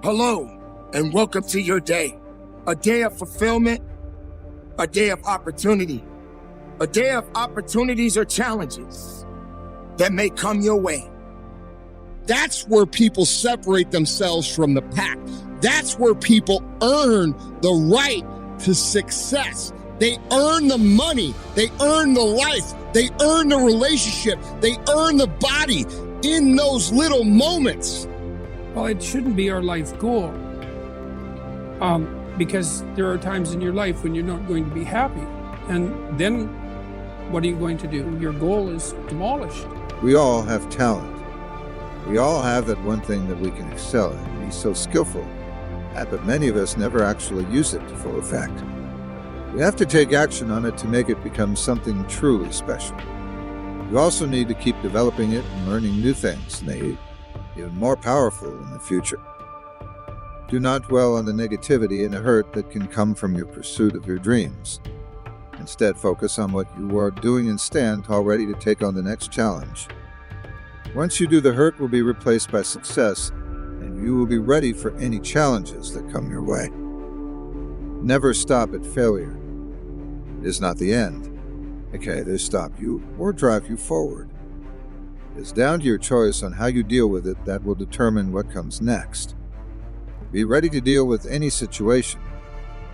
Hello, and welcome to your day. A day of fulfillment, a day of opportunity, a day of opportunities or challenges that may come your way. That's where people separate themselves from the pack. That's where people earn the right to success. They earn the money, they earn the life, they earn the relationship, they earn the body in those little moments. Well, it shouldn't be our life goal, because there are times in your life when you're not going to be happy. And then what are you going to do? Your goal is demolished. We all have talent. We all have that one thing that we can excel in and be so skillful at, but many of us never actually use it to full effect. We have to take action on it to make it become something truly special. You also need to keep developing it and learning new things, made even more powerful in the future. Do not dwell on the negativity and the hurt that can come from your pursuit of your dreams. Instead, focus on what you are doing and stand tall ready to take on the next challenge. Once you do, the hurt will be replaced by success, and you will be ready for any challenges that come your way. Never stop at failure. It is not the end. It can either stop you or drive you forward. It is down to your choice on how you deal with it that will determine what comes next. Be ready to deal with any situation,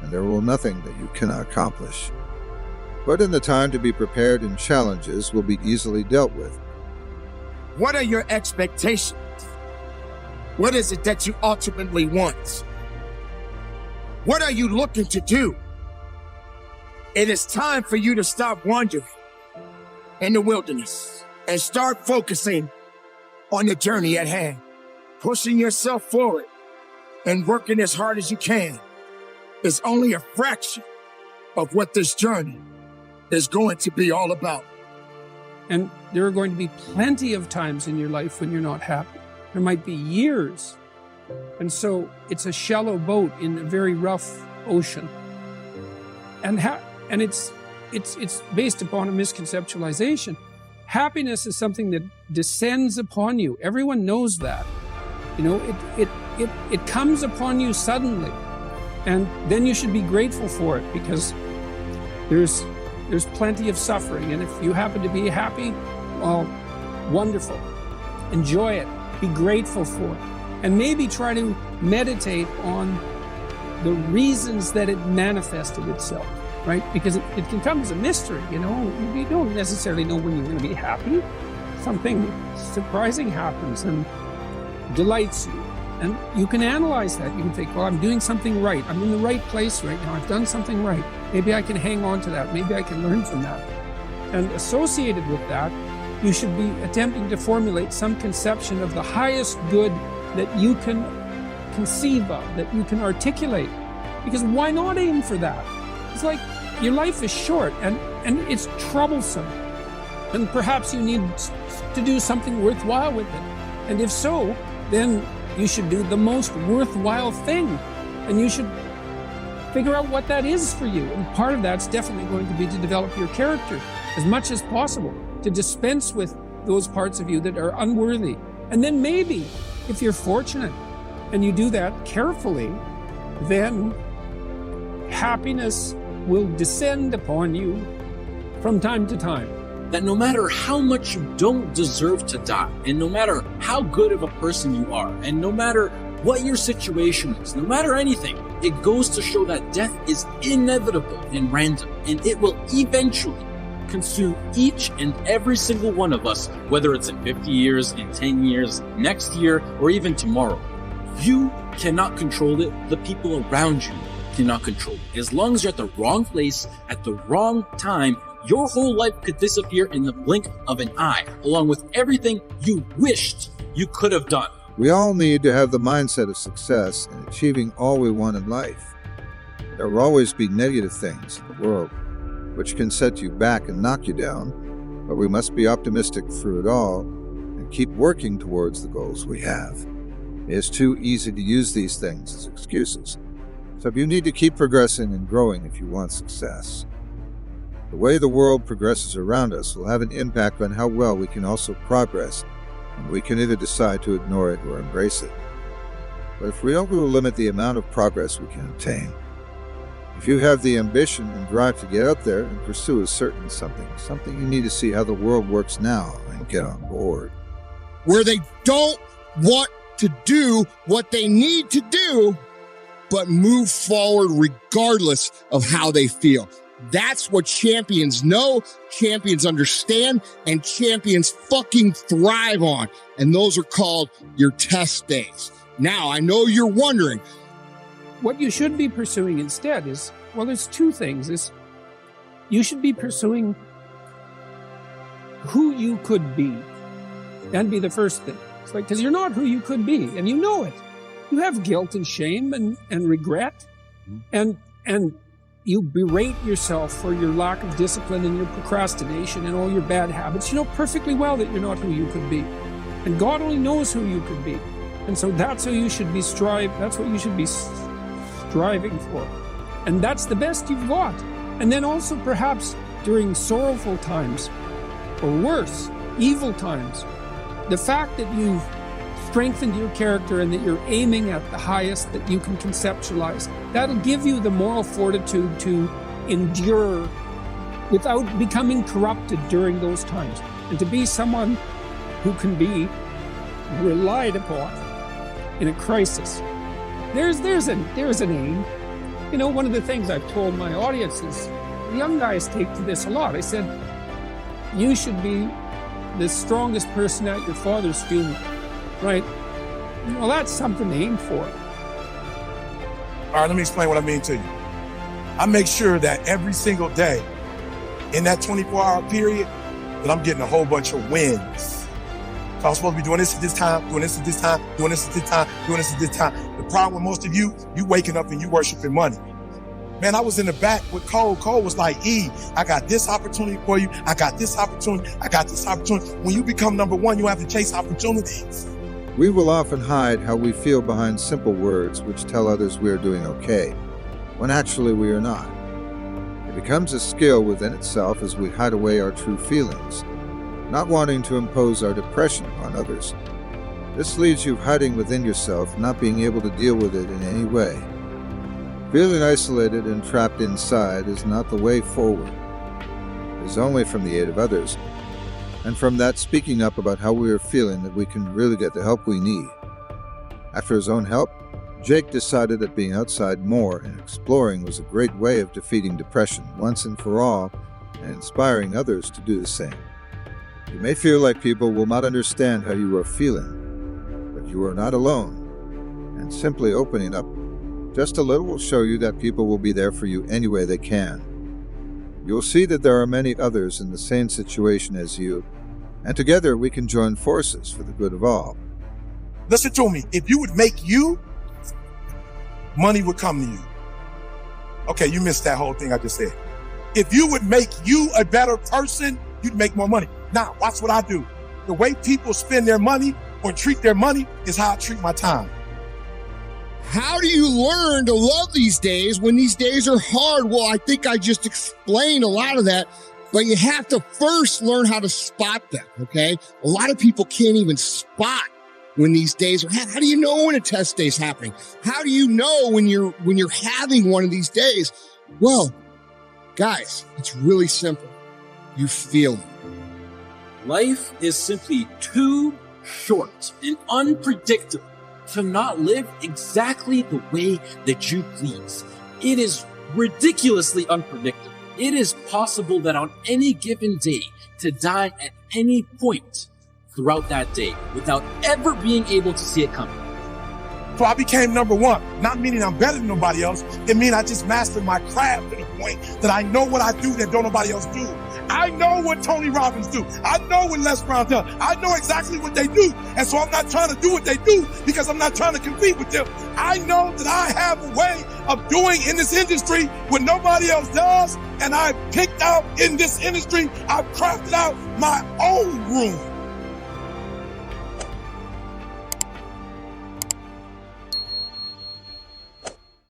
and there will nothing that you cannot accomplish. Put in the time to be prepared, and challenges will be easily dealt with. What are your expectations? What is it that you ultimately want? What are you looking to do? It is time for you to stop wandering in the wilderness and start focusing on the journey at hand, pushing yourself forward and working as hard as you can is only a fraction of what this journey is going to be all about. And there are going to be plenty of times in your life when you're not happy. There might be years. And so it's a shallow boat in a very rough ocean. And it's based upon a misconceptualization. Happiness is something that descends upon you. Everyone knows that. You know, it comes upon you suddenly. And then you should be grateful for it, because there's plenty of suffering. And if you happen to be happy, well, wonderful. Enjoy it. Be grateful for it. And maybe try to meditate on the reasons that it manifested itself, right? Because it can come as a mystery, you know? You don't necessarily know when you're going to be happy. Something surprising happens and delights you. And you can analyze that. You can think, well, I'm doing something right. I'm in the right place right now. I've done something right. Maybe I can hang on to that. Maybe I can learn from that. And associated with that, you should be attempting to formulate some conception of the highest good that you can conceive of, that you can articulate. Because why not aim for that? It's like your life is short and it's troublesome. And perhaps you need to do something worthwhile with it. And if so, then you should do the most worthwhile thing. And you should figure out what that is for you. And part of that's definitely going to be to develop your character as much as possible, to dispense with those parts of you that are unworthy. And then maybe, if you're fortunate and you do that carefully, then happiness will descend upon you from time to time. That no matter how much you don't deserve to die, and no matter how good of a person you are, and no matter what your situation is, no matter anything, it goes to show that death is inevitable and random, and it will eventually consume each and every single one of us, whether it's in 50 years, in 10 years, next year, or even tomorrow. You cannot control it. The people around you cannot control it. As long as you're at the wrong place, at the wrong time, your whole life could disappear in the blink of an eye, along with everything you wished you could have done. We all need to have the mindset of success in achieving all we want in life. There will always be negative things in the world which can set you back and knock you down, but we must be optimistic through it all and keep working towards the goals we have. It is too easy to use these things as excuses, so you need to keep progressing and growing if you want success. The way the world progresses around us will have an impact on how well we can also progress, and we can either decide to ignore it or embrace it. But if we don't limit the amount of progress we can obtain, if you have the ambition and drive to get out there and pursue a certain something you need to see how the world works now and get on board. Where they don't want to do what they need to do, but move forward regardless of how they feel. That's what champions know, champions understand, and champions fucking thrive on. And those are called your test days. Now, I know you're wondering, What you should be pursuing instead is, well, there's two things. You should be pursuing who you could be. That'd be the first thing. It's like, because you're not who you could be, and you know it. You have guilt and shame and regret, and you berate yourself for your lack of discipline and your procrastination and all your bad habits. You know perfectly well that you're not who you could be, and God only knows who you could be. And so that's who you should be that's what you should be striving for. And that's the best you've got. And then also perhaps during sorrowful times, or worse, evil times, the fact that you've strengthened your character and that you're aiming at the highest that you can conceptualize, that'll give you the moral fortitude to endure without becoming corrupted during those times, and to be someone who can be relied upon in a crisis. There's an aim. You know, one of the things I've told my audience is, the young guys take to this a lot. I said, you should be the strongest person at your father's funeral, right? Well, that's something to aim for. All right, let me explain what I mean to you. I make sure that every single day in that 24-hour period that I'm getting a whole bunch of wins. So I'm supposed to be doing this at this time, doing this at this time, doing this at this time, doing this at this time. The problem with most of you waking up and you worshiping money. Man, I was in the back with Cole. Cole was like, I got this opportunity for you. I got this opportunity. I got this opportunity. When you become number one, you have to chase opportunities. We will often hide how we feel behind simple words which tell others we are doing okay, when actually we are not. It becomes a skill within itself as we hide away our true feelings, not wanting to impose our depression on others. This leaves you hiding within yourself, not being able to deal with it in any way. Feeling isolated and trapped inside is not the way forward. It is only from the aid of others, and from that speaking up about how we are feeling, that we can really get the help we need. After his own help, Jake decided that being outside more and exploring was a great way of defeating depression once and for all, and inspiring others to do the same. You may feel like people will not understand how you are feeling, but you are not alone, and simply opening up just a little will show you that people will be there for you any way they can. You will see that there are many others in the same situation as you, and together we can join forces for the good of all. Listen to me. If you would make you, money would come to you. Okay, you missed that whole thing I just said. If you would make you a better person, you'd make more money. Now, watch what I do. The way people spend their money or treat their money is how I treat my time. how do you learn to love these days when these days are hard? Well, I think I just explained a lot of that, but you have to first learn how to spot them, okay? A lot of people can't even spot when these days are, how do you know when a test day is happening? How do you know when you're having one of these days? Well, guys, it's really simple. You feel it. Life is simply too short and unpredictable to not live exactly the way that you please. It is ridiculously unpredictable. It is possible that on any given day to die at any point throughout that day without ever being able to see it coming. So I became number one, not meaning I'm better than nobody else. It means I just mastered my craft to the point that I know what I do that don't nobody else do. I know what Tony Robbins do. I know what Les Brown does. I know exactly what they do. And so I'm not trying to do what they do because I'm not trying to compete with them. I know that I have a way of doing in this industry what nobody else does. And I've picked out in this industry, I've crafted out my own room.